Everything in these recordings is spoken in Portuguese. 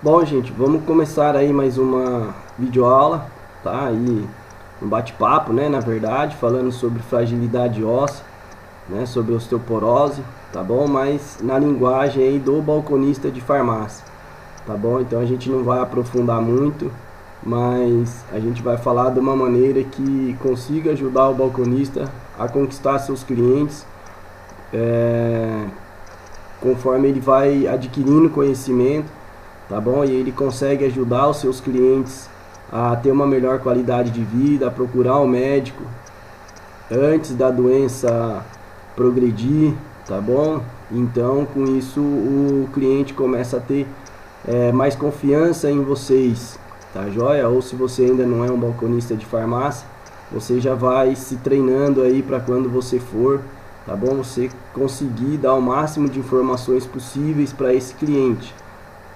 Bom, gente, vamos começar aí mais uma videoaula, tá? Aí um bate-papo, né, na verdade, falando sobre fragilidade óssea, né, sobre osteoporose, tá bom? Mas na linguagem aí do balconista de farmácia, tá bom? Então a gente não vai aprofundar muito, mas a gente vai falar de uma maneira que consiga ajudar o balconista a conquistar seus clientes, conforme ele vai adquirindo conhecimento, tá bom? E ele consegue ajudar os seus clientes a ter uma melhor qualidade de vida, a procurar um médico antes da doença progredir, tá bom? Então, com isso, o cliente começa a ter mais confiança em vocês, tá joia? Ou se você ainda não é um balconista de farmácia, você já vai se treinando aí para quando você for, tá bom? Você conseguir dar o máximo de informações possíveis para esse cliente.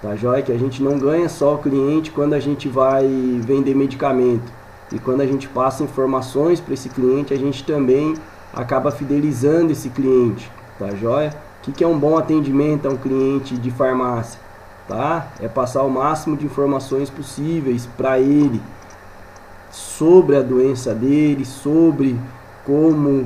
Tá joia? Que a gente não ganha só o cliente quando a gente vai vender medicamento. E quando a gente passa informações para esse cliente, a gente também acaba fidelizando esse cliente. Tá joia? O que é um bom atendimento a um cliente de farmácia? Tá? É passar o máximo de informações possíveis para ele sobre a doença dele, sobre como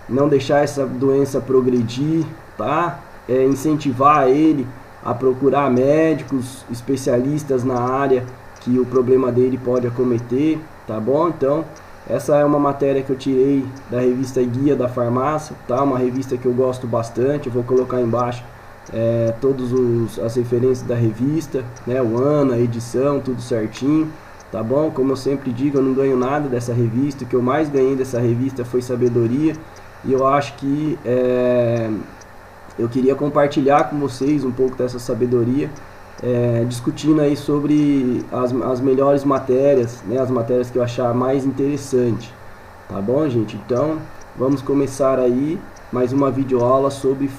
não deixar essa doença progredir, tá? Incentivar ele a procurar médicos especialistas na área que o problema dele pode acometer, tá bom? Então, essa é uma matéria que eu tirei da revista Guia da Farmácia, tá? Uma revista que eu gosto bastante, eu vou colocar embaixo todas as referências da revista, né? O ano, a edição, tudo certinho, tá bom? Como eu sempre digo, eu não ganho nada dessa revista, o que eu mais ganhei dessa revista foi sabedoria, e eu acho que eu queria compartilhar com vocês um pouco dessa sabedoria, discutindo aí sobre as melhores matérias, né, as matérias que eu achar mais interessante, tá bom, gente? Então, vamos começar aí mais uma videoaula sobre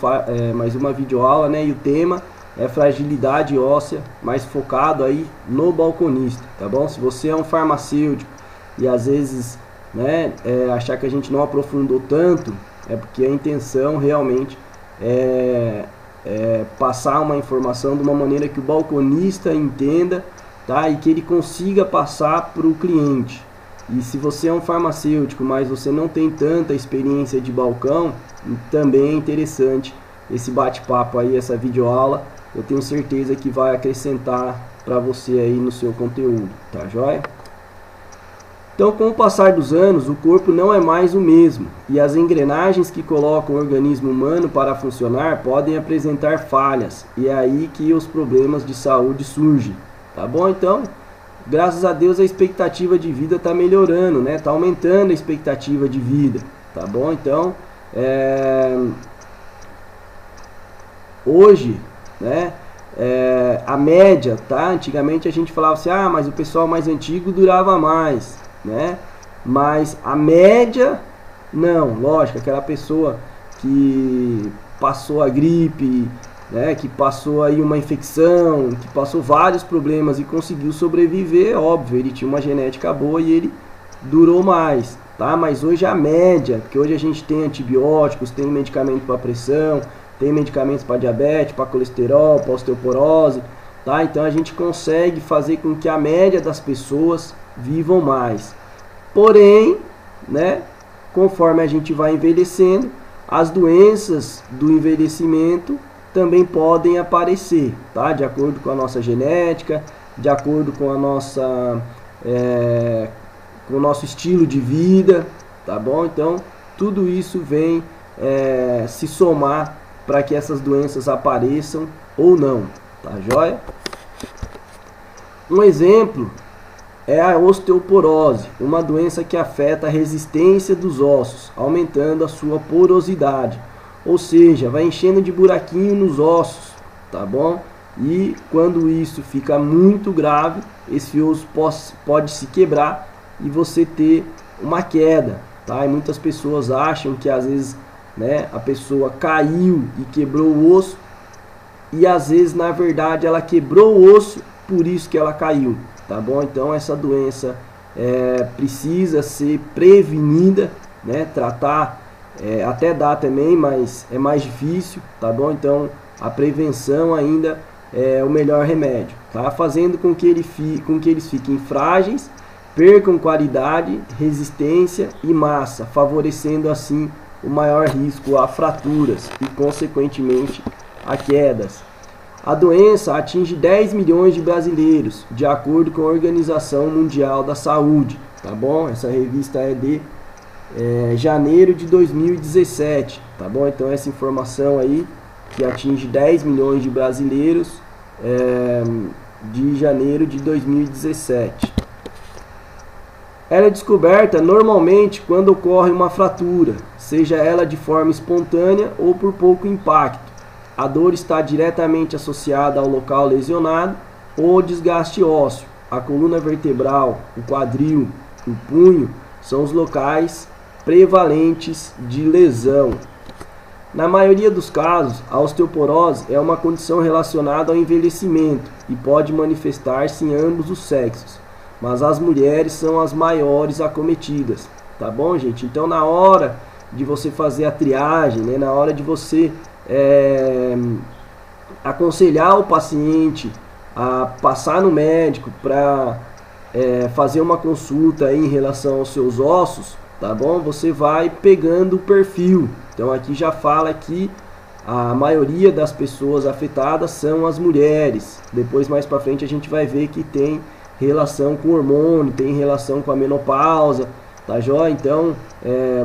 né, e o tema é fragilidade óssea, mais focado aí no balconista, tá bom? Se você é um farmacêutico e às vezes, né, achar que a gente não aprofundou tanto, é porque a intenção realmente passar uma informação de uma maneira que o balconista entenda, tá? E que ele consiga passar para o cliente. E se você é um farmacêutico, mas você não tem tanta experiência de balcão, também é interessante esse bate-papo aí, essa videoaula. Eu tenho certeza que vai acrescentar para você aí no seu conteúdo, tá joia? Então, com o passar dos anos, o corpo não é mais o mesmo, e as engrenagens que colocam o organismo humano para funcionar podem apresentar falhas, e é aí que os problemas de saúde surgem, tá bom? Então, graças a Deus a expectativa de vida está melhorando, né? Está aumentando a expectativa de vida, tá bom? Então, hoje, né? A média, tá? Antigamente a gente falava assim, mas o pessoal mais antigo durava mais, né? Mas a média, não, lógico, aquela pessoa que passou a gripe, né, que passou aí uma infecção, que passou vários problemas e conseguiu sobreviver, óbvio, ele tinha uma genética boa e ele durou mais, tá? Mas hoje a média, porque hoje a gente tem antibióticos, tem medicamento para pressão, tem medicamentos para diabetes, para colesterol, para osteoporose, tá? Então a gente consegue fazer com que a média das pessoas vivam mais. Porém, né, conforme a gente vai envelhecendo, as doenças do envelhecimento também podem aparecer, tá? De acordo com a nossa genética, de acordo com a nossa com o nosso estilo de vida, tá bom? Então, tudo isso vem se somar para que essas doenças apareçam ou não, tá joia? Um exemplo é a osteoporose, uma doença que afeta a resistência dos ossos, aumentando a sua porosidade. Ou seja, vai enchendo de buraquinho nos ossos, tá bom? E quando isso fica muito grave, esse osso pode se quebrar e você ter uma queda, tá? E muitas pessoas acham que às vezes, né, a pessoa caiu e quebrou o osso, e às vezes na verdade ela quebrou o osso, por isso que ela caiu, tá bom? Então essa doença precisa ser prevenida, né? Tratar até dá também, mas é mais difícil, tá bom? Então a prevenção ainda o melhor remédio, tá? Fazendo com que eles fiquem frágeis, percam qualidade, resistência e massa, favorecendo assim o maior risco a fraturas e consequentemente a quedas. A doença atinge 10 milhões de brasileiros, de acordo com a Organização Mundial da Saúde, tá bom? Essa revista é de janeiro de 2017, tá bom? Então essa informação aí, que atinge 10 milhões de brasileiros, de janeiro de 2017. Ela é descoberta normalmente quando ocorre uma fratura, seja ela de forma espontânea ou por pouco impacto. A dor está diretamente associada ao local lesionado ou desgaste ósseo. A coluna vertebral, o quadril, o punho são os locais prevalentes de lesão. Na maioria dos casos, a osteoporose é uma condição relacionada ao envelhecimento e pode manifestar-se em ambos os sexos, mas as mulheres são as maiores acometidas, tá bom, gente? Então, na hora de você fazer a triagem, né, na hora de você aconselhar o paciente a passar no médico para fazer uma consulta em relação aos seus ossos, tá bom? Você vai pegando o perfil. Então aqui já fala que a maioria das pessoas afetadas são as mulheres. Depois, mais para frente, a gente vai ver que tem relação com hormônio, tem relação com a menopausa, tá joia? Então,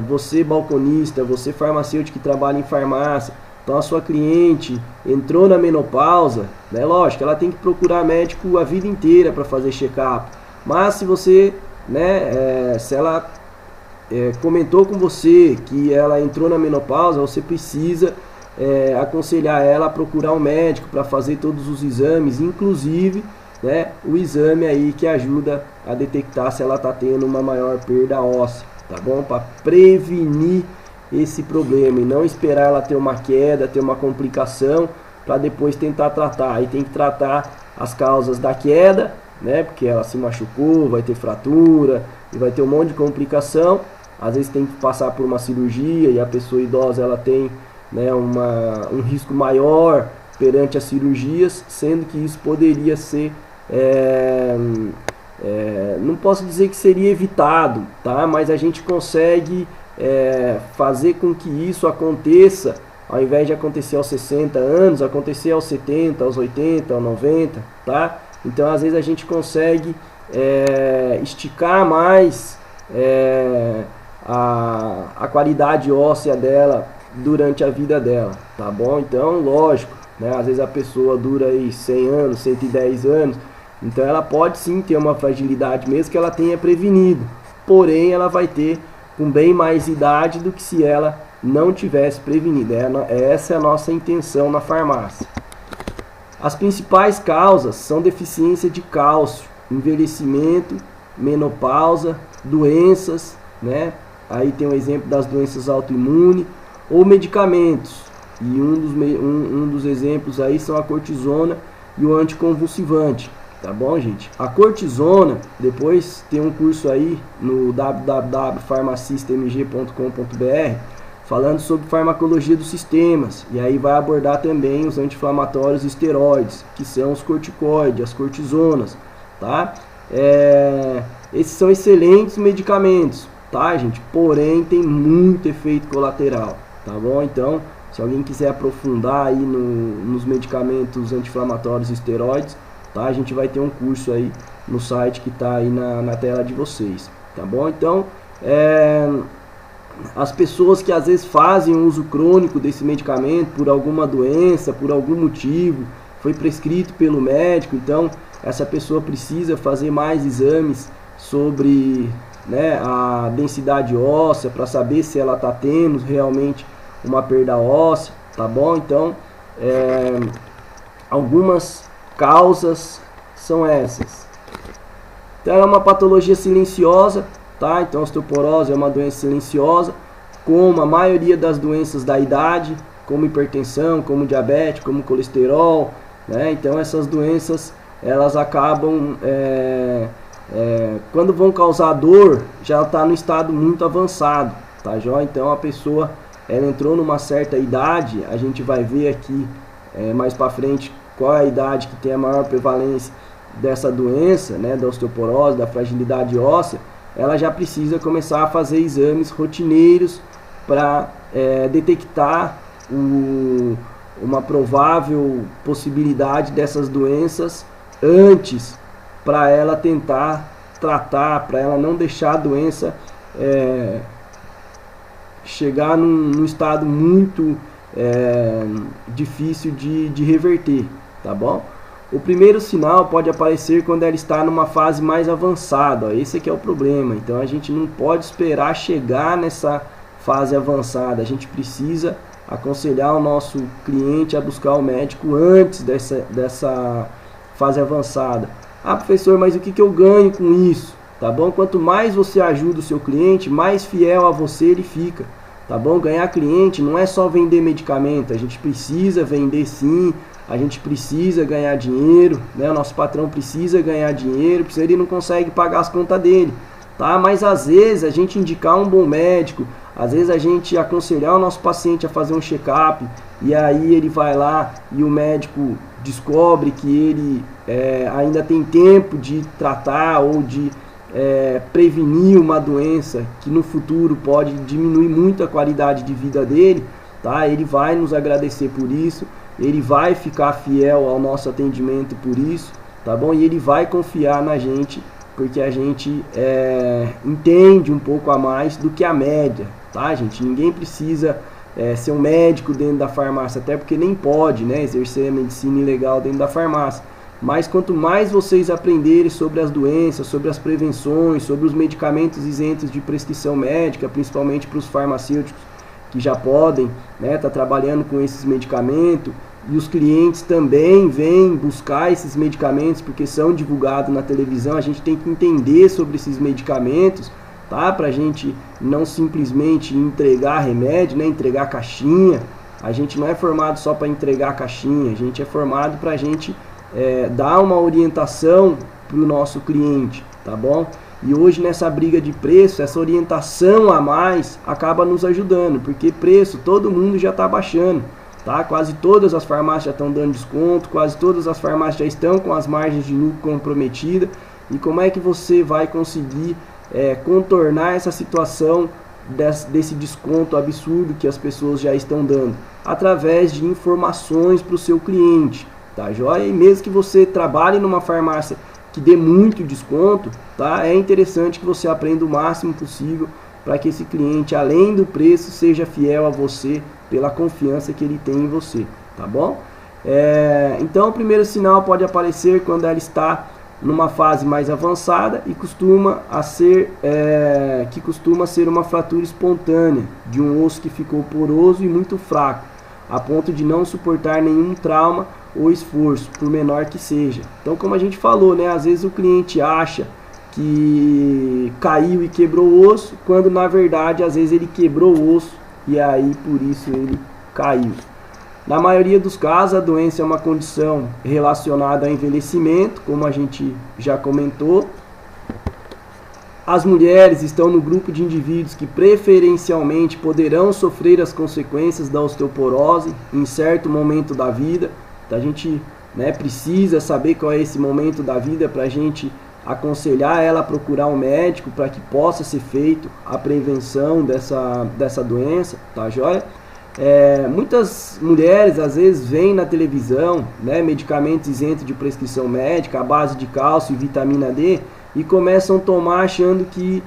você balconista, você farmacêutico que trabalha em farmácia, então a sua cliente entrou na menopausa, né? Lógico, ela tem que procurar médico a vida inteira para fazer check-up. Mas se você, né, se ela comentou com você que ela entrou na menopausa, você precisa aconselhar ela a procurar um médico para fazer todos os exames, inclusive, né, o exame aí que ajuda a detectar se ela está tendo uma maior perda óssea, tá bom? Para prevenir esse problema e não esperar ela ter uma queda, ter uma complicação para depois tentar tratar. Aí tem que tratar as causas da queda, né? Porque ela se machucou, vai ter fratura e vai ter um monte de complicação. Às vezes tem que passar por uma cirurgia e a pessoa idosa ela tem, né, um risco maior perante as cirurgias, sendo que isso poderia ser, não posso dizer que seria evitado, tá? Mas a gente consegue fazer com que isso aconteça, ao invés de acontecer aos 60 anos, acontecer aos 70, aos 80, aos 90, tá? Então às vezes a gente consegue esticar mais a qualidade óssea dela durante a vida dela, tá bom? Então, lógico, né? Às vezes a pessoa dura aí 100 anos, 110 anos, então ela pode sim ter uma fragilidade, mesmo que ela tenha prevenido, porém ela vai ter com bem mais idade do que se ela não tivesse prevenido. Essa é a nossa intenção na farmácia. As principais causas são deficiência de cálcio, envelhecimento, menopausa, doenças, né? Aí tem um exemplo das doenças autoimunes ou medicamentos. E um dos exemplos aí são a cortisona e o anticonvulsivante. Tá bom, gente? A cortisona, depois tem um curso aí no www.farmacistamg.com.br falando sobre farmacologia dos sistemas. E aí vai abordar também os anti-inflamatórios e esteroides, que são os corticoides, as cortisonas, tá? Esses são excelentes medicamentos, tá, gente? Porém, tem muito efeito colateral, tá bom? Então, se alguém quiser aprofundar aí nos medicamentos anti-inflamatórios e esteroides, tá? A gente vai ter um curso aí no site que está aí na tela de vocês, tá bom? Então, as pessoas que às vezes fazem uso crônico desse medicamento por alguma doença, por algum motivo, foi prescrito pelo médico, então essa pessoa precisa fazer mais exames sobre, né, a densidade óssea para saber se ela está tendo realmente uma perda óssea, tá bom? Então, algumas causas são essas. Então, é uma patologia silenciosa, tá? Então, a osteoporose é uma doença silenciosa, como a maioria das doenças da idade, como hipertensão, como diabetes, como colesterol, né? Então, essas doenças, elas acabam, quando vão causar dor, já está no estado muito avançado, tá, joia? Então, a pessoa, ela entrou numa certa idade, a gente vai ver aqui mais para frente qual é a idade que tem a maior prevalência dessa doença, né, da osteoporose, da fragilidade óssea, ela já precisa começar a fazer exames rotineiros para detectar uma provável possibilidade dessas doenças antes, para ela tentar tratar, para ela não deixar a doença chegar num estado muito difícil de reverter, tá bom? O primeiro sinal pode aparecer quando ela está numa fase mais avançada, ó, esse aqui é o problema. Então a gente não pode esperar chegar nessa fase avançada, a gente precisa aconselhar o nosso cliente a buscar o médico antes dessa fase avançada. Ah, professor, mas o que eu ganho com isso? Tá bom? Quanto mais você ajuda o seu cliente, mais fiel a você ele fica. Tá bom? Ganhar cliente não é só vender medicamento, a gente precisa vender sim, a gente precisa ganhar dinheiro, né? O nosso patrão precisa ganhar dinheiro, porque ele não consegue pagar as contas dele, tá? Mas às vezes a gente indicar um bom médico, às vezes a gente aconselhar o nosso paciente a fazer um check-up, e aí ele vai lá e o médico descobre que ele ainda tem tempo de tratar ou de prevenir uma doença que no futuro pode diminuir muito a qualidade de vida dele, tá? Ele vai nos agradecer por isso, ele vai ficar fiel ao nosso atendimento por isso, tá bom? E ele vai confiar na gente, porque a gente entende um pouco a mais do que a média, tá, gente? Ninguém precisa ser um médico dentro da farmácia, até porque nem pode, né, exercer a medicina ilegal dentro da farmácia. Mas quanto mais vocês aprenderem sobre as doenças, sobre as prevenções, sobre os medicamentos isentos de prescrição médica, principalmente para os farmacêuticos que já podem, né, tá trabalhando com esses medicamentos, e os clientes também vêm buscar esses medicamentos porque são divulgados na televisão. A gente tem que entender sobre esses medicamentos, tá? Pra gente não simplesmente entregar remédio, né, entregar caixinha. A gente não é formado só para entregar caixinha, a gente é formado para a gente dar uma orientação para o nosso cliente, tá bom? E hoje nessa briga de preço, essa orientação a mais acaba nos ajudando, porque preço todo mundo já está baixando, tá? Quase todas as farmácias já estão dando desconto, quase todas as farmácias já estão com as margens de lucro comprometidas. E como é que você vai conseguir contornar essa situação desse desconto absurdo que as pessoas já estão dando? Através de informações para o seu cliente, tá joia? E mesmo que você trabalhe numa farmácia que dê muito desconto, tá? É interessante que você aprenda o máximo possível para que esse cliente, além do preço, seja fiel a você pela confiança que ele tem em você, tá bom? Então o primeiro sinal pode aparecer quando ela está numa fase mais avançada e costuma ser uma fratura espontânea de um osso que ficou poroso e muito fraco, a ponto de não suportar nenhum trauma ou esforço, por menor que seja. Então, como a gente falou, né, às vezes o cliente acha que caiu e quebrou o osso, quando na verdade às vezes ele quebrou o osso e aí por isso ele caiu. Na maioria dos casos a doença é uma condição relacionada ao envelhecimento, como a gente já comentou. As mulheres estão no grupo de indivíduos que preferencialmente poderão sofrer as consequências da osteoporose em certo momento da vida. Então a gente, né, precisa saber qual é esse momento da vida para a gente aconselhar ela a procurar um médico para que possa ser feito a prevenção dessa doença, tá joia? Muitas mulheres às vezes veem na televisão, né, medicamentos isentos de prescrição médica à base de cálcio e vitamina D e começam a tomar achando que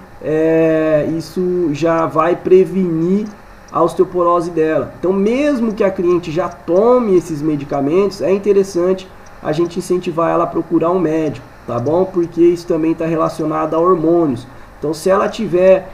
isso já vai prevenir a osteoporose dela. Então, mesmo que a cliente já tome esses medicamentos, é interessante a gente incentivar ela a procurar um médico, tá bom? Porque isso também está relacionado a hormônios. Então, se ela estiver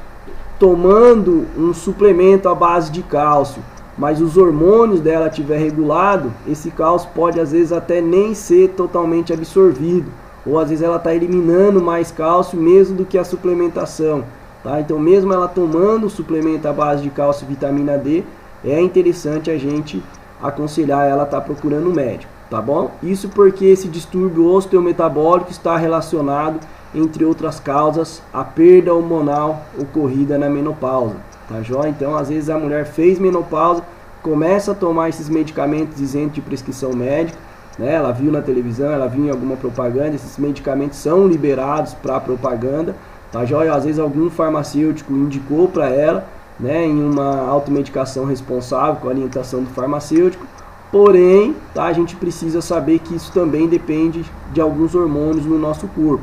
tomando um suplemento à base de cálcio, mas os hormônios dela estiver regulado, esse cálcio pode às vezes até nem ser totalmente absorvido, ou às vezes ela está eliminando mais cálcio mesmo do que a suplementação. Tá? Então, mesmo ela tomando o suplemento à base de cálcio e vitamina D, é interessante a gente aconselhar ela a estar procurando um médico, tá bom? Isso porque esse distúrbio osteometabólico está relacionado, entre outras causas, à perda hormonal ocorrida na menopausa, tá joia? Então, às vezes a mulher fez menopausa, começa a tomar esses medicamentos isentos de prescrição médica, né? Ela viu na televisão, ela viu em alguma propaganda, esses medicamentos são liberados para propaganda, tá joia? Às vezes algum farmacêutico indicou para ela, né, em uma automedicação responsável com a orientação do farmacêutico. Porém, tá, a gente precisa saber que isso também depende de alguns hormônios no nosso corpo.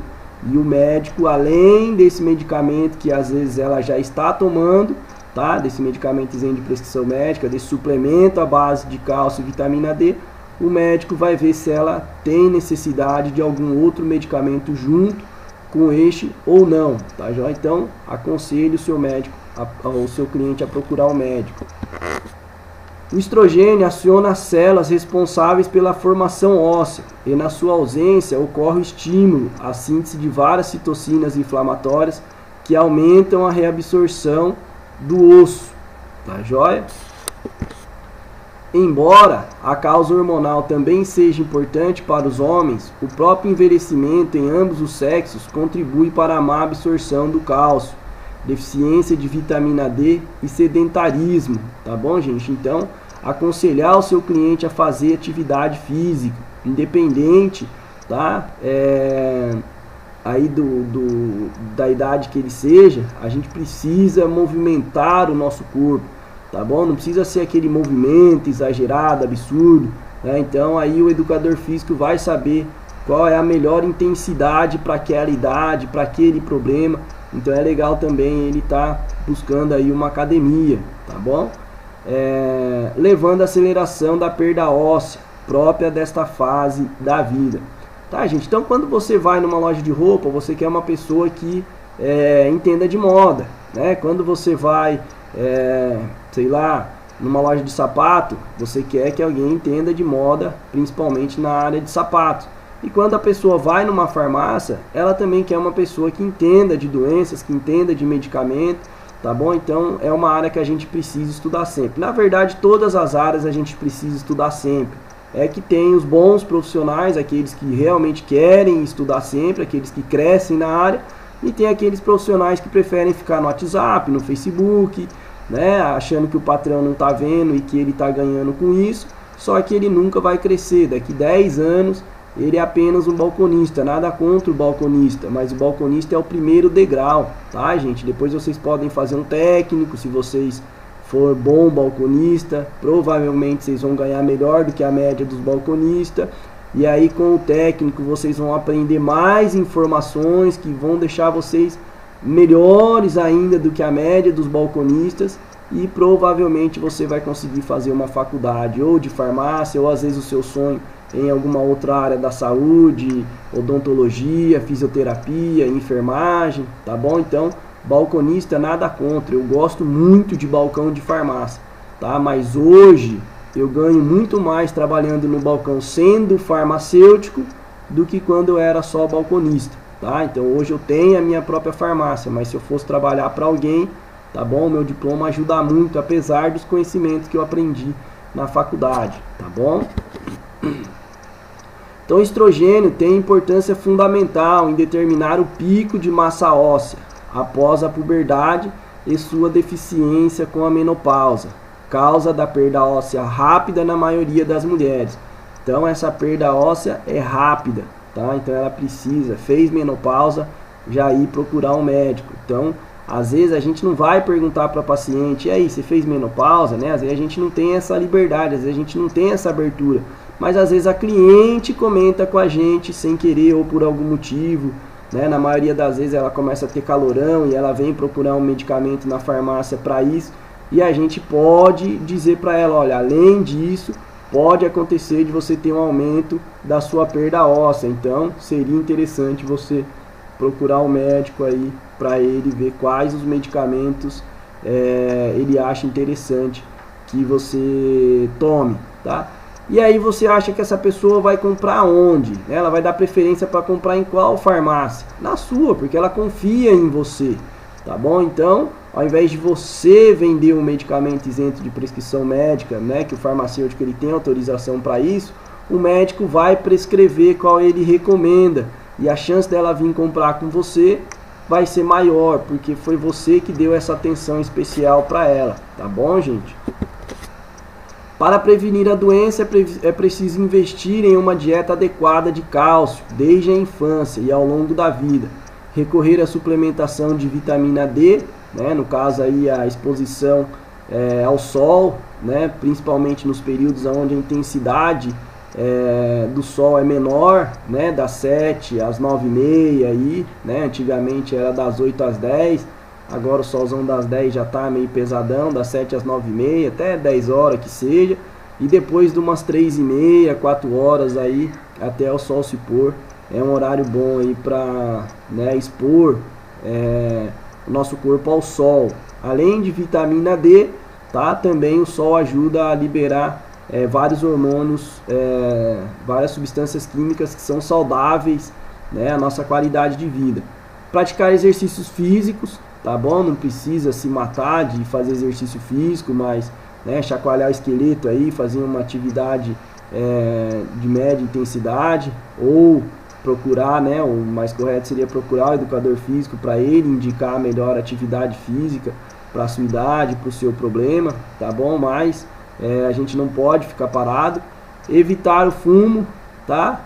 E o médico, além desse medicamento que às vezes ela já está tomando, tá, desse medicamentozinho de prescrição médica, desse suplemento à base de cálcio e vitamina D, o médico vai ver se ela tem necessidade de algum outro medicamento junto com este ou não, tá? Então, aconselho o seu médico, o seu cliente a procurar o médico. O estrogênio aciona as células responsáveis pela formação óssea e, na sua ausência, ocorre o estímulo à síntese de várias citocinas inflamatórias que aumentam a reabsorção do osso, tá joia? Embora a causa hormonal também seja importante para os homens, o próprio envelhecimento em ambos os sexos contribui para a má absorção do cálcio, deficiência de vitamina D e sedentarismo, tá bom, gente? Então, aconselhar o seu cliente a fazer atividade física, independente, tá? Aí da idade que ele seja, a gente precisa movimentar o nosso corpo, tá bom? Não precisa ser aquele movimento exagerado, absurdo, né? Então aí o educador físico vai saber qual é a melhor intensidade para aquela idade, para aquele problema. Então é legal também ele estar buscando aí uma academia, tá bom? Levando a aceleração da perda óssea própria desta fase da vida, tá, gente? Então quando você vai numa loja de roupa, você quer uma pessoa que entenda de moda, né? Quando você vai sei lá, numa loja de sapato, você quer que alguém entenda de moda, principalmente na área de sapatos. E quando a pessoa vai numa farmácia, ela também quer uma pessoa que entenda de doenças, que entenda de medicamento, tá bom? Então é uma área que a gente precisa estudar sempre. Na verdade, todas as áreas a gente precisa estudar sempre. É que tem os bons profissionais, aqueles que realmente querem estudar sempre, aqueles que crescem na área, e tem aqueles profissionais que preferem ficar no WhatsApp, no Facebook, né, achando que o patrão não está vendo e que ele está ganhando com isso, só que ele nunca vai crescer. Daqui 10 anos ele é apenas um balconista, nada contra o balconista, mas o balconista é o primeiro degrau, tá, gente? Depois vocês podem fazer um técnico, se vocês for bom balconista, provavelmente vocês vão ganhar melhor do que a média dos balconistas, e aí com o técnico vocês vão aprender mais informações que vão deixar vocês melhores ainda do que a média dos balconistas, e provavelmente você vai conseguir fazer uma faculdade ou de farmácia, ou às vezes o seu sonho em alguma outra área da saúde, odontologia, fisioterapia, enfermagem, tá bom? Então, balconista nada contra, eu gosto muito de balcão de farmácia, tá? Mas hoje eu ganho muito mais trabalhando no balcão sendo farmacêutico do que quando eu era só balconista, tá? Então hoje eu tenho a minha própria farmácia, mas se eu fosse trabalhar para alguém, tá bom? Meu diploma ajuda muito, apesar dos conhecimentos que eu aprendi na faculdade, tá bom? Então o estrogênio tem importância fundamental em determinar o pico de massa óssea após a puberdade e sua deficiência com a menopausa, causa da perda óssea rápida na maioria das mulheres. Então essa perda óssea é rápida, tá? Então ela precisa, fez menopausa, já ir procurar um médico. Então às vezes a gente não vai perguntar para a paciente, e aí, você fez menopausa, né? Às vezes a gente não tem essa liberdade, às vezes a gente não tem essa abertura. Mas às vezes a cliente comenta com a gente sem querer ou por algum motivo, né? Na maioria das vezes ela começa a ter calorão e ela vem procurar um medicamento na farmácia para isso, e a gente pode dizer para ela, olha, além disso, pode acontecer de você ter um aumento da sua perda óssea, então seria interessante você procurar um médico aí para ele ver quais os medicamentos ele acha interessante que você tome, tá? E aí você acha que essa pessoa vai comprar onde? Ela vai dar preferência para comprar em qual farmácia? Na sua, porque ela confia em você, tá bom? Então, ao invés de você vender um medicamento isento de prescrição médica, né, que o farmacêutico ele tem autorização para isso, o médico vai prescrever qual ele recomenda, e a chance dela vir comprar com você vai ser maior, porque foi você que deu essa atenção especial para ela, tá bom, gente? Para prevenir a doença é preciso investir em uma dieta adequada de cálcio desde a infância e ao longo da vida. Recorrer à suplementação de vitamina D, né, no caso aí a exposição ao sol, né, principalmente nos períodos onde a intensidade do sol é menor, né, das 7 às 9h30 aí, né, antigamente era das 8 às 10, agora o solzão das 10 já está meio pesadão, das 7 às 9h30, até 10 horas que seja, e depois de umas 3h30, 4 horas aí, até o sol se pôr, é um horário bom aí para, né, expor o nosso corpo ao sol. Além de vitamina D, tá, também o sol ajuda a liberar vários hormônios, várias substâncias químicas que são saudáveis, né, a nossa qualidade de vida. Praticar exercícios físicos, tá bom? Não precisa se matar de fazer exercício físico, mas, né, chacoalhar o esqueleto aí, fazer uma atividade de média intensidade, ou procurar, né, o mais correto seria procurar o educador físico para ele indicar a melhor atividade física para a sua idade, para o seu problema, tá bom? Mas a gente não pode ficar parado. Evitar o fumo, tá?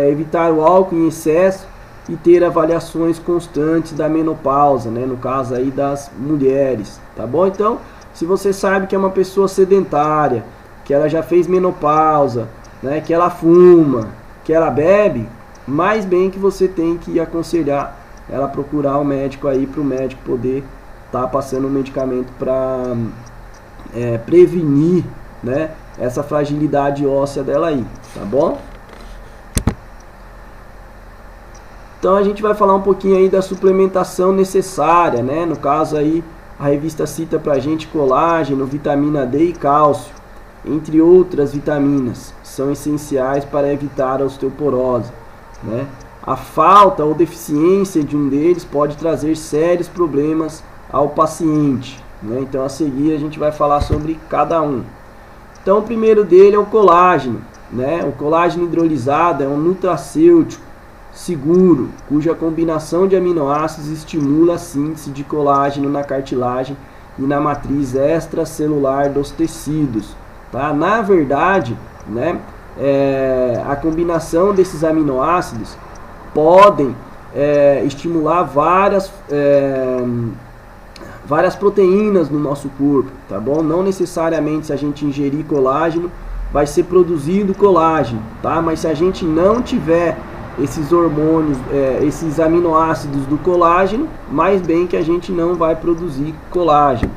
Evitar o álcool em excesso e ter avaliações constantes da menopausa, né? No caso aí das mulheres, tá bom? Então, se você sabe que é uma pessoa sedentária, que ela já fez menopausa, né? Que ela fuma, que ela bebe, mais bem que você tem que aconselhar ela procurar um médico aí, para o médico poder estar passando um medicamento para prevenir, né, essa fragilidade óssea dela aí, tá bom? Então a gente vai falar um pouquinho aí da suplementação necessária, né? No caso aí a revista cita pra gente colágeno, vitamina D e cálcio, entre outras vitaminas, são essenciais para evitar a osteoporose, né? A falta ou deficiência de um deles pode trazer sérios problemas ao paciente, né? Então a seguir a gente vai falar sobre cada um. Então o primeiro dele é o colágeno, né? O colágeno hidrolisado é um nutracêutico seguro, cuja combinação de aminoácidos estimula a síntese de colágeno na cartilagem e na matriz extracelular dos tecidos, tá? Na verdade, né, a combinação desses aminoácidos podem estimular várias proteínas no nosso corpo, tá bom? Não necessariamente se a gente ingerir colágeno vai ser produzido colágeno, tá? Mas se a gente não tiver esses hormônios, esses aminoácidos do colágeno, mais bem que a gente não vai produzir colágeno.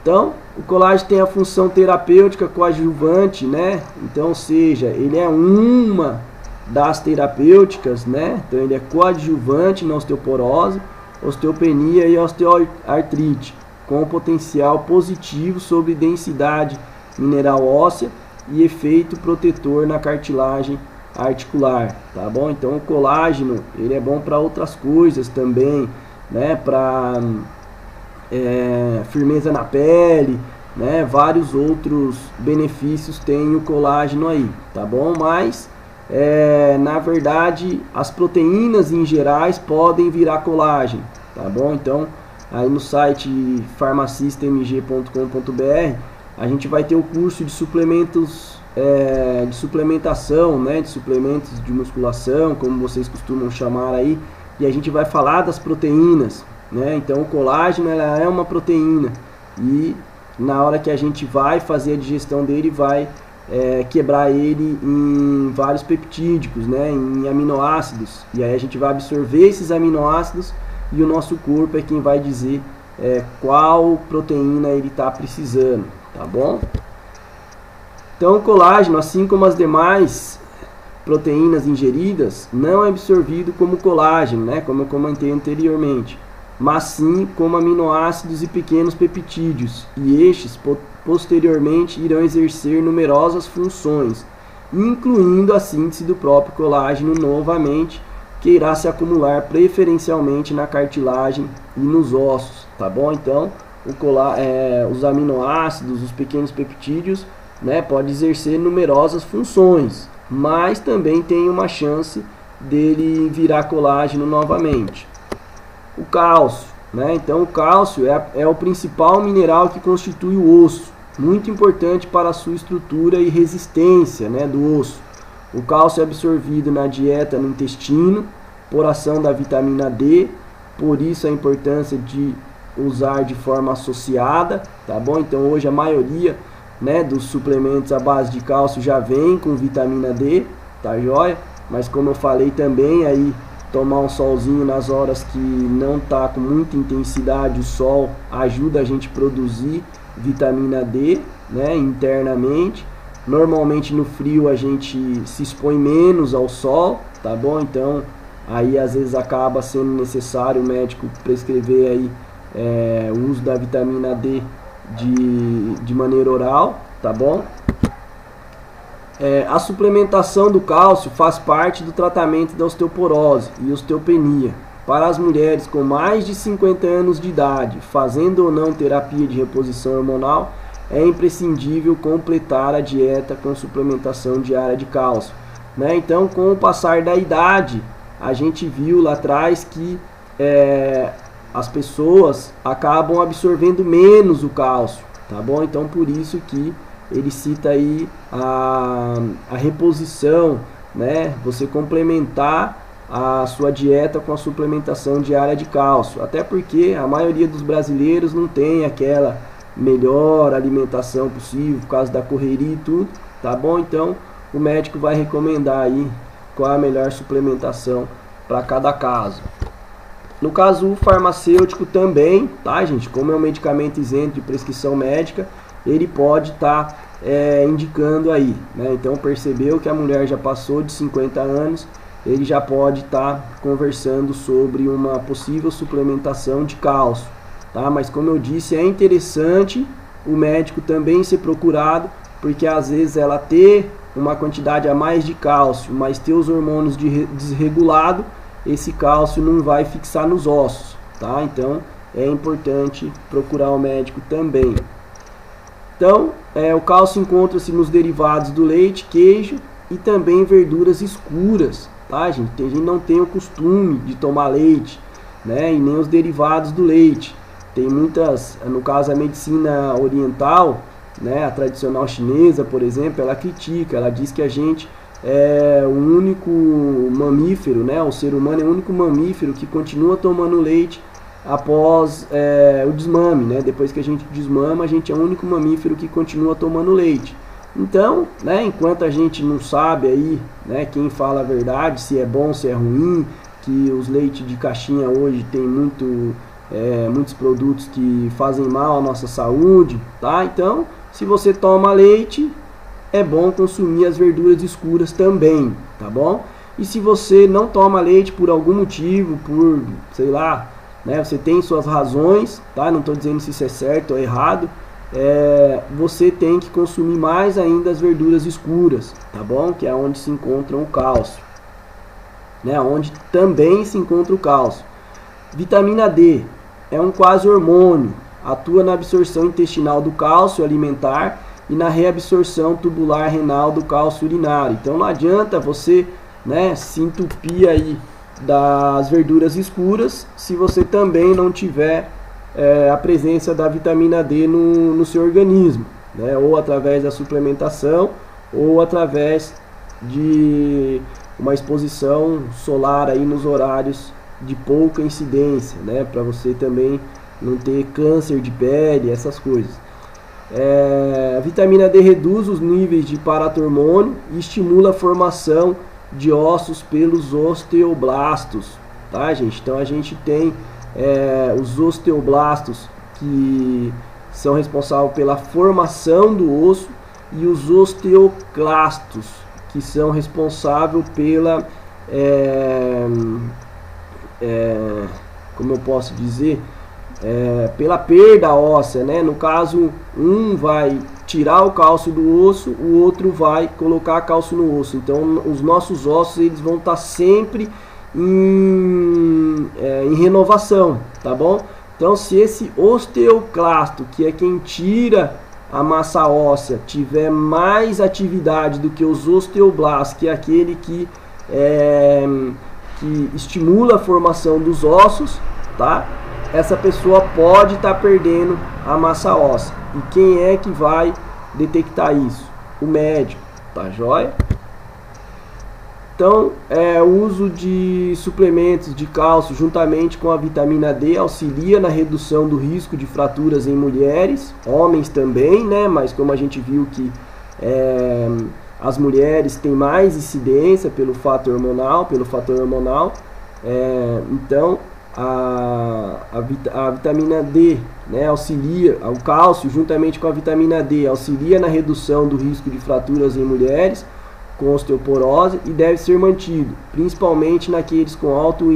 Então, o colágeno tem a função terapêutica coadjuvante, né? Então, ou seja, ele é uma das terapêuticas, né? Então, ele é coadjuvante na osteoporose, osteopenia e osteoartrite, com potencial positivo sobre densidade mineral óssea e efeito protetor na cartilagem articular, tá bom? Então o colágeno, ele é bom para outras coisas também, né? Para firmeza na pele, né? Vários outros benefícios tem o colágeno aí, tá bom? Mas na verdade as proteínas em gerais podem virar colágeno, tá bom? Então aí no site farmacistamg.com.br a gente vai ter o curso de suplementos, de suplementação, né, de suplementos de musculação, como vocês costumam chamar aí, e a gente vai falar das proteínas, né? Então o colágeno, ela é uma proteína, e na hora que a gente vai fazer a digestão dele, vai quebrar ele em vários peptídicos, né, em aminoácidos, e aí a gente vai absorver esses aminoácidos e o nosso corpo é quem vai dizer qual proteína ele está precisando, tá bom? Então o colágeno, assim como as demais proteínas ingeridas, não é absorvido como colágeno, né, como eu comentei anteriormente, mas sim como aminoácidos e pequenos peptídeos, e estes posteriormente irão exercer numerosas funções, incluindo a síntese do próprio colágeno novamente, que irá se acumular preferencialmente na cartilagem e nos ossos, tá bom? Então os aminoácidos, os pequenos peptídeos, né, pode exercer numerosas funções, mas também tem uma chance dele virar colágeno novamente. O cálcio, né? Então o cálcio é o principal mineral que constitui o osso, muito importante para a sua estrutura e resistência, né, do osso. O cálcio é absorvido na dieta no intestino por ação da vitamina D, por isso a importância de usar de forma associada, tá bom? Então hoje a maioria, né, dos suplementos à base de cálcio já vem com vitamina D, tá joia? Mas como eu falei também, aí tomar um solzinho nas horas que não tá com muita intensidade o sol ajuda a gente a produzir vitamina D, né, internamente. Normalmente no frio a gente se expõe menos ao sol, tá bom? Então aí às vezes acaba sendo necessário o médico prescrever aí o uso da vitamina D de maneira oral, tá bom? A suplementação do cálcio faz parte do tratamento da osteoporose e osteopenia. Para as mulheres com mais de 50 anos de idade, fazendo ou não terapia de reposição hormonal, é imprescindível completar a dieta com suplementação diária de cálcio, né? Então, com o passar da idade, a gente viu lá atrás que as pessoas acabam absorvendo menos o cálcio, tá bom? Então, por isso que ele cita aí a reposição, né? Você complementar a sua dieta com a suplementação diária de cálcio, até porque a maioria dos brasileiros não tem aquela melhor alimentação possível por causa da correria e tudo, tá bom? Então o médico vai recomendar aí qual a melhor suplementação para cada caso. No caso o farmacêutico também, tá, gente? Como é um medicamento isento de prescrição médica, ele pode estar indicando aí, né? Então percebeu que a mulher já passou de 50 anos, ele já pode estar conversando sobre uma possível suplementação de cálcio, tá? Mas como eu disse, é interessante o médico também ser procurado, porque às vezes ela ter uma quantidade a mais de cálcio, mas ter os hormônios desregulado, esse cálcio não vai fixar nos ossos, tá? Então é importante procurar o médico também. Então, o cálcio encontra-se nos derivados do leite, queijo e também verduras escuras, tá, gente? Tem gente que não tem o costume de tomar leite, né? E nem os derivados do leite. Tem muitas, no caso a medicina oriental, né, a tradicional chinesa, por exemplo, ela critica, ela diz que a gente é o único mamífero, né? O ser humano é o único mamífero que continua tomando leite após o desmame, né? Depois que a gente desmama, a gente é o único mamífero que continua tomando leite. Então, né, enquanto a gente não sabe aí, né, quem fala a verdade, se é bom, se é ruim, que os leites de caixinha hoje tem muitos produtos que fazem mal à nossa saúde, tá? Então, se você toma leite, é bom consumir as verduras escuras também, tá bom? E se você não toma leite por algum motivo, por, sei lá, né, você tem suas razões, tá? Não estou dizendo se isso é certo ou errado, você tem que consumir mais ainda as verduras escuras, tá bom? Que é onde se encontra o cálcio, né? Onde também se encontra o cálcio. Vitamina D é um quase hormônio, atua na absorção intestinal do cálcio alimentar e na reabsorção tubular renal do cálcio urinário. Então não adianta você, né, se entupir aí das verduras escuras se você também não tiver a presença da vitamina D no seu organismo, né? Ou através da suplementação ou através de uma exposição solar aí nos horários de pouca incidência, né? Para você também não ter câncer de pele, essas coisas. A vitamina D reduz os níveis de paratormônio e estimula a formação de ossos pelos osteoblastos, tá, gente? Então a gente tem os osteoblastos, que são responsáveis pela formação do osso, e os osteoclastos, que são responsáveis pela como eu posso dizer, pela perda óssea, né? No caso, um vai tirar o cálcio do osso, o outro vai colocar cálcio no osso. Então os nossos ossos, eles vão estar sempre em renovação, tá bom? Então se esse osteoclasto, que é quem tira a massa óssea, tiver mais atividade do que os osteoblastos, que é aquele que estimula a formação dos ossos, tá? Essa pessoa pode estar perdendo a massa óssea. E quem é que vai detectar isso? O médico, tá joia? Então, o uso de suplementos de cálcio juntamente com a vitamina D auxilia na redução do risco de fraturas em mulheres, homens também, né? Mas como a gente viu que as mulheres têm mais incidência pelo fator hormonal, então a vitamina D, né, auxilia, o cálcio juntamente com a vitamina D auxilia na redução do risco de fraturas em mulheres com osteoporose e deve ser mantido, principalmente naqueles com alto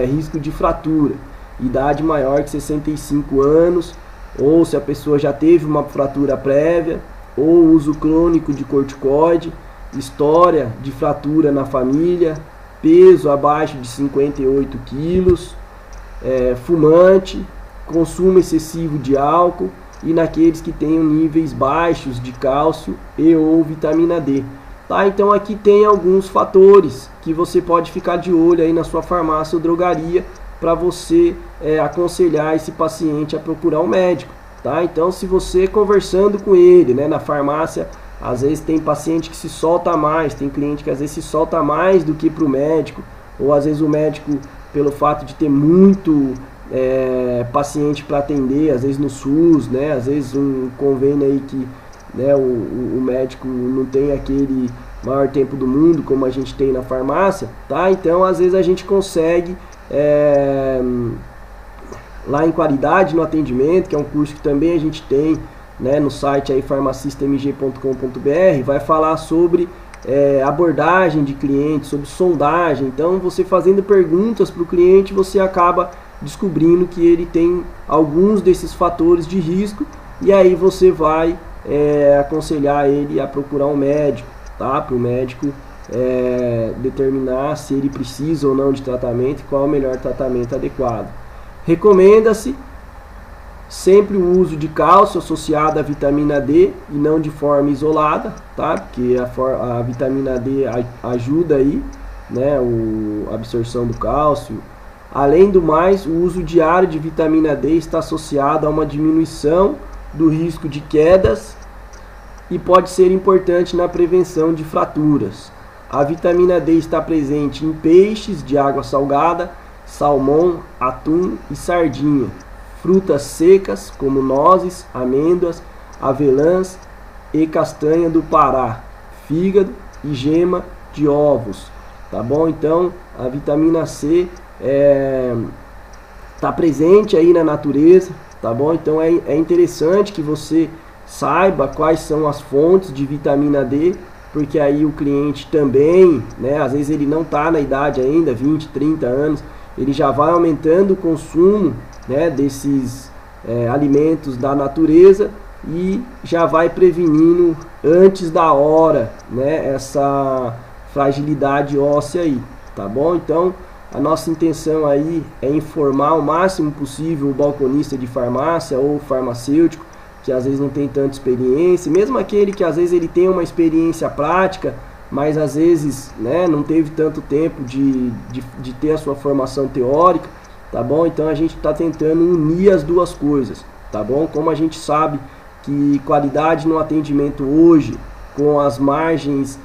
risco de fratura, idade maior que 65 anos, ou se a pessoa já teve uma fratura prévia, ou uso crônico de corticoide, história de fratura na família, peso abaixo de 58 quilos, fumante, consumo excessivo de álcool e naqueles que tenham níveis baixos de cálcio e ou vitamina D. Tá, então aqui tem alguns fatores que você pode ficar de olho aí na sua farmácia ou drogaria para você aconselhar esse paciente a procurar um médico. Tá? Então se você conversando com ele, né, na farmácia, às vezes tem paciente que se solta mais, tem cliente que às vezes se solta mais do que para o médico, ou às vezes o médico, pelo fato de ter muito paciente para atender, às vezes no SUS, né, às vezes um convênio aí que, né, o médico não tem aquele maior tempo do mundo como a gente tem na farmácia, tá? Então às vezes a gente consegue lá em qualidade no atendimento, que é um curso que também a gente tem, né, no site aí farmacistamg.com.br, vai falar sobre abordagem de cliente, sobre sondagem. Então você fazendo perguntas para o cliente, você acaba descobrindo que ele tem alguns desses fatores de risco e aí você vai aconselhar ele a procurar um médico, tá? Para o médico determinar se ele precisa ou não de tratamento e qual é o melhor tratamento adequado. Recomenda-se sempre o uso de cálcio associado à vitamina D e não de forma isolada, tá? Porque a vitamina D ajuda aí, né, a absorção do cálcio. Além do mais, o uso diário de vitamina D está associado a uma diminuição do risco de quedas e pode ser importante na prevenção de fraturas. A vitamina D está presente em peixes de água salgada, salmão, atum e sardinha, frutas secas como nozes, amêndoas, avelãs e castanha do Pará, fígado e gema de ovos, tá bom? Então a vitamina C está presente aí na natureza, tá bom? Então é interessante que você saiba quais são as fontes de vitamina D, porque aí o cliente também, né, às vezes ele não está na idade ainda, 20, 30 anos, ele já vai aumentando o consumo, né, desses alimentos da natureza e já vai prevenindo antes da hora, né, essa fragilidade óssea aí, tá bom? Então a nossa intenção aí é informar o máximo possível o balconista de farmácia ou farmacêutico que às vezes não tem tanta experiência, mesmo aquele que às vezes ele tem uma experiência prática, mas às vezes, né, não teve tanto tempo de ter a sua formação teórica, tá bom? Então a gente está tentando unir as duas coisas, tá bom? Como a gente sabe que qualidade no atendimento hoje, com as margens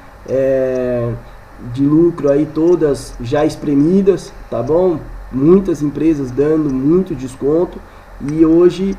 de lucro aí todas já espremidas, tá bom? Muitas empresas dando muito desconto. E hoje,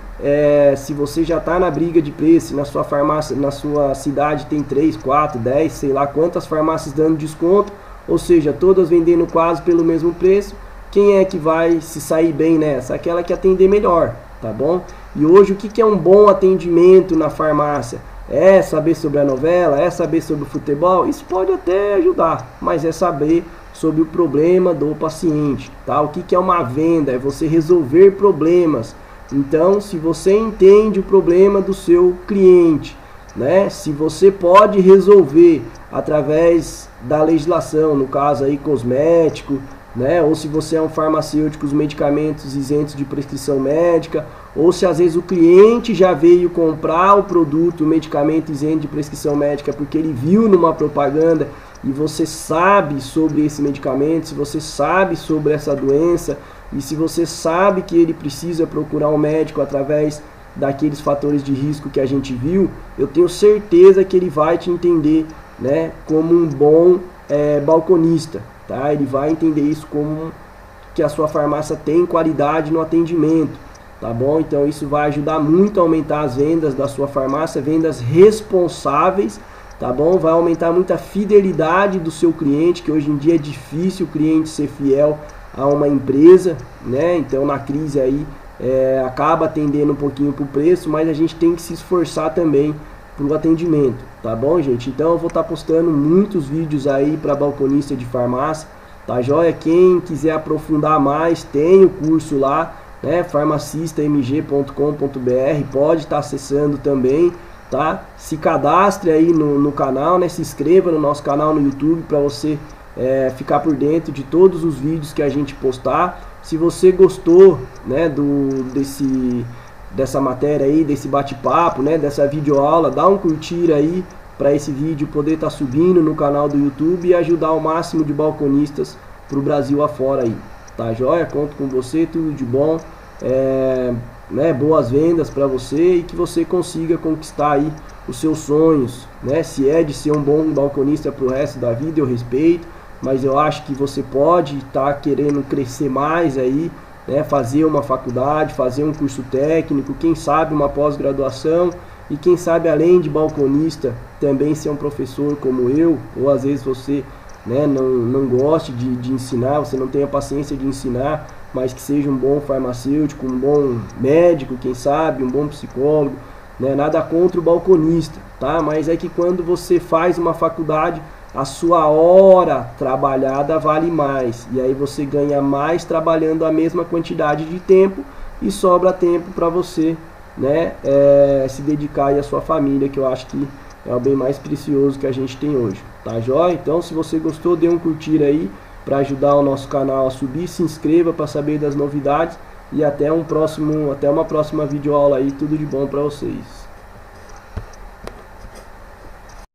se você já está na briga de preço, na sua farmácia, na sua cidade tem 3, 4, 10, sei lá quantas farmácias dando desconto, ou seja, todas vendendo quase pelo mesmo preço, quem é que vai se sair bem nessa? Aquela que atender melhor, tá bom? E hoje o que é um bom atendimento na farmácia? É saber sobre a novela? É saber sobre o futebol? Isso pode até ajudar, mas é saber sobre o problema do paciente, tá? O que é uma venda? É você resolver problemas. Então, se você entende o problema do seu cliente, né? Se você pode resolver através da legislação, no caso aí cosmético, né? Ou se você é um farmacêutico, os medicamentos isentos de prescrição médica, ou se às vezes o cliente já veio comprar o produto, o medicamento isento de prescrição médica porque ele viu numa propaganda e você sabe sobre esse medicamento, se você sabe sobre essa doença e se você sabe que ele precisa procurar um médico através daqueles fatores de risco que a gente viu, eu tenho certeza que ele vai te entender, né, como um bom balconista, tá? Ele vai entender isso como que a sua farmácia tem qualidade no atendimento, tá bom? Então isso vai ajudar muito a aumentar as vendas da sua farmácia, vendas responsáveis, tá bom? Vai aumentar muito a fidelidade do seu cliente, que hoje em dia é difícil o cliente ser fiel a uma empresa, né? Então na crise aí acaba atendendo um pouquinho pro preço, mas a gente tem que se esforçar também pro atendimento, tá bom, gente? Então eu vou estar postando muitos vídeos aí para balconista de farmácia, tá joia? Quem quiser aprofundar mais, tem o curso lá, né? farmacistamg.com.br, pode estar acessando também, tá? Se cadastre aí no canal, né? Se inscreva no nosso canal no YouTube para você ficar por dentro de todos os vídeos que a gente postar. Se você gostou, né, dessa matéria aí, desse bate-papo, né, dessa videoaula, dá um curtir aí para esse vídeo poder estar subindo no canal do YouTube e ajudar o máximo de balconistas para o Brasil afora aí, tá joia? Conto com você, tudo de bom, né, boas vendas para você e que você consiga conquistar aí os seus sonhos, né? Se é de ser um bom balconista para o resto da vida, eu respeito, mas eu acho que você pode estar querendo crescer mais aí, né, fazer uma faculdade, fazer um curso técnico, quem sabe uma pós-graduação e quem sabe além de balconista também ser um professor como eu, ou às vezes você, né, não goste de ensinar, você não tenha paciência de ensinar, mas que seja um bom farmacêutico, um bom médico, quem sabe, um bom psicólogo, né, nada contra o balconista, tá? Mas é que quando você faz uma faculdade, a sua hora trabalhada vale mais, e aí você ganha mais trabalhando a mesma quantidade de tempo e sobra tempo para você, né, se dedicar aí à sua família, que eu acho que é o bem mais precioso que a gente tem hoje, tá joia? Então se você gostou, dê um curtir aí para ajudar o nosso canal a subir, se inscreva para saber das novidades e até uma próxima videoaula aí, tudo de bom para vocês.